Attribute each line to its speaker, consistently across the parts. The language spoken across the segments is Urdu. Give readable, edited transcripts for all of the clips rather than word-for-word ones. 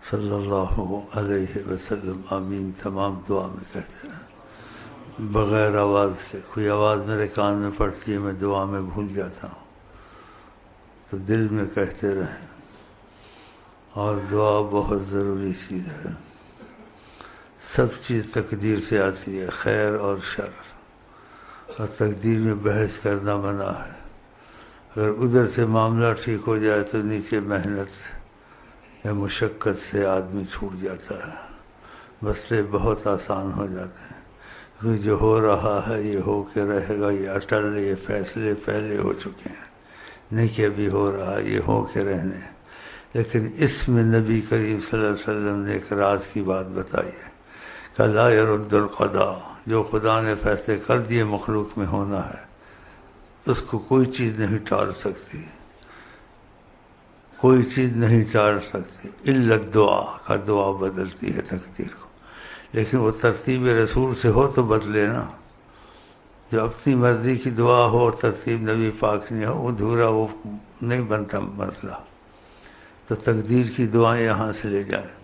Speaker 1: صلی اللہ علیہ وسلم آمین تمام دعا میں کہتے ہیں بغیر آواز کے. کوئی آواز میرے کان میں پڑتی ہے میں دعا میں بھول جاتا ہوں تو دل میں کہتے رہیں. اور دعا بہت ضروری چیز ہے. سب چیز تقدیر سے آتی ہے، خیر اور شر، اور تقدیر میں بحث کرنا منع ہے. اگر ادھر سے معاملہ ٹھیک ہو جائے تو نیچے محنت یا مشقت سے آدمی چھوٹ جاتا ہے، مسئلے بہت آسان ہو جاتے ہیں. کیونکہ جو ہو رہا ہے یہ ہو کے رہے گا، یہ اٹل، یہ فیصلے پہلے ہو چکے ہیں، نہیں کہ ابھی ہو رہا ہے، یہ ہو کے رہنے. لیکن اس میں نبی کریم صلی اللہ علیہ وسلم نے ایک راز کی بات بتائی ہے کہ لا يرد القضاء، جو خدا نے فیصلے کر دیے مخلوق میں ہونا ہے اس کو کوئی چیز نہیں ٹال سکتی، کوئی چیز نہیں ٹال سکتی الا الدعا، کا دعا بدلتی ہے تقدیر کو. لیکن وہ ترتیب رسول سے ہو تو بدلے نا. جو اپنی مرضی کی دعا ہو، ترتیب نبی پاک نہیں ہو، ادھورا وہ نہیں بنتا مسئلہ. تو تقدیر کی دعائیں یہاں سے لے جائیں،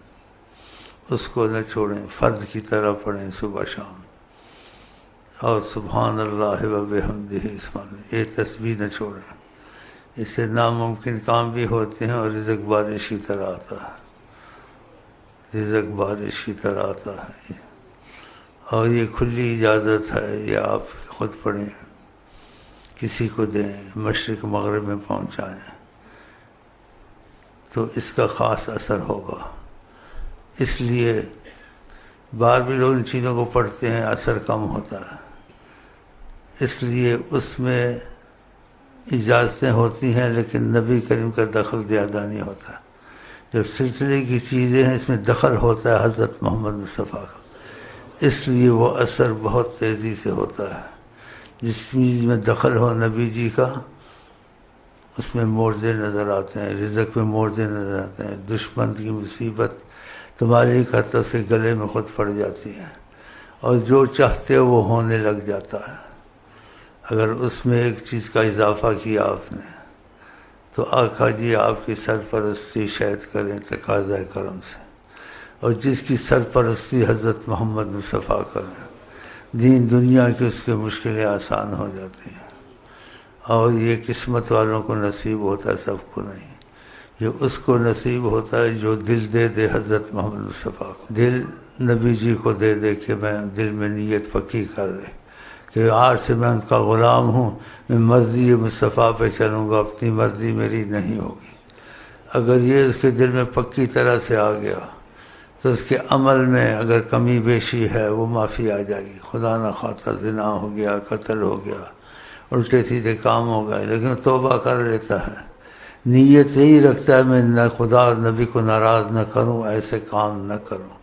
Speaker 1: اس کو نہ چھوڑیں، فرض کی طرح پڑھیں صبح شام. اور سبحان اللہ و بحمدہ، یہ تسبیح نہ چھوڑیں. اس سے ناممکن کام بھی ہوتے ہیں اور رزق بارش کی طرح آتا ہے، رزق بارش کی طرح آتا ہے. اور یہ کھلی اجازت ہے، یہ آپ خود پڑھیں، کسی کو دیں، مشرق مغرب میں پہنچائیں تو اس کا خاص اثر ہوگا. اس لیے بار بھی لوگ ان چیزوں کو پڑھتے ہیں، اثر کم ہوتا ہے. اس لیے اس میں اجازتیں ہوتی ہیں لیکن نبی کریم کا دخل زیادہ نہیں ہوتا. جو سلسلے کی چیزیں ہیں اس میں دخل ہوتا ہے حضرت محمد مصطفیٰ کا، اس لیے وہ اثر بہت تیزی سے ہوتا ہے. جس چیز میں دخل ہو نبی جی کا اس میں معجزے نظر آتے ہیں، رزق میں معجزے نظر آتے ہیں. دشمن کی مصیبت تمہاری کرتا اس کے گلے میں خود پڑ جاتی ہے، اور جو چاہتے ہو وہ ہونے لگ جاتا ہے. اگر اس میں ایک چیز کا اضافہ کیا آپ نے تو آقا جی آپ کی سرپرستی شاید کریں تقاضۂ کرم سے، اور جس کی سرپرستی حضرت محمد مصطفیٰ کریں، دین دنیا کی اس کے مشکلیں آسان ہو جاتی ہیں. اور یہ قسمت والوں کو نصیب ہوتا ہے، سب کو نہیں. یہ اس کو نصیب ہوتا ہے جو دل دے دے حضرت محمد مصطفیٰ کو، دل نبی جی کو دے دے کہ میں دل میں نیت پکی کر لے کہ آج سے میں ان کا غلام ہوں، میں مرضی مصطفیٰ پہ چلوں گا، اپنی مرضی میری نہیں ہوگی. اگر یہ اس کے دل میں پکی طرح سے آ گیا تو اس کے عمل میں اگر کمی بیشی ہے وہ معافی آ جائے گی. خدا نہ خواستہ زنا ہو گیا، قتل ہو گیا، الٹے سیدھے کام ہو گئے، لیکن توبہ کر لیتا ہے، نیت یہی رکھتا ہے میں نہ خدا اور نبی کو ناراض نہ کروں، ایسے کام نہ کروں.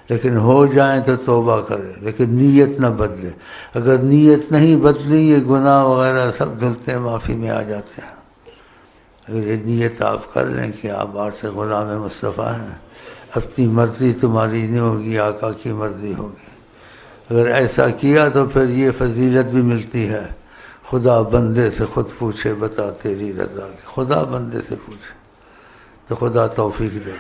Speaker 1: لیکن ہو جائیں تو توبہ کرے، لیکن نیت نہ بدلے. اگر نیت نہیں بدلی یہ گناہ وغیرہ سب دھلتے ہیں، معافی میں آ جاتے ہیں. اگر یہ نیت آپ کر لیں کہ آپ آج سے غلام مصطفیٰ ہیں، اپنی مرضی تمہاری نہیں ہوگی، آقا کی مرضی ہوگی. اگر ایسا کیا تو پھر یہ فضیلت بھی ملتی ہے، خدا بندے سے خود پوچھے بتا تیری رضا کی. خدا بندے سے پوچھے تو خدا توفیق دے.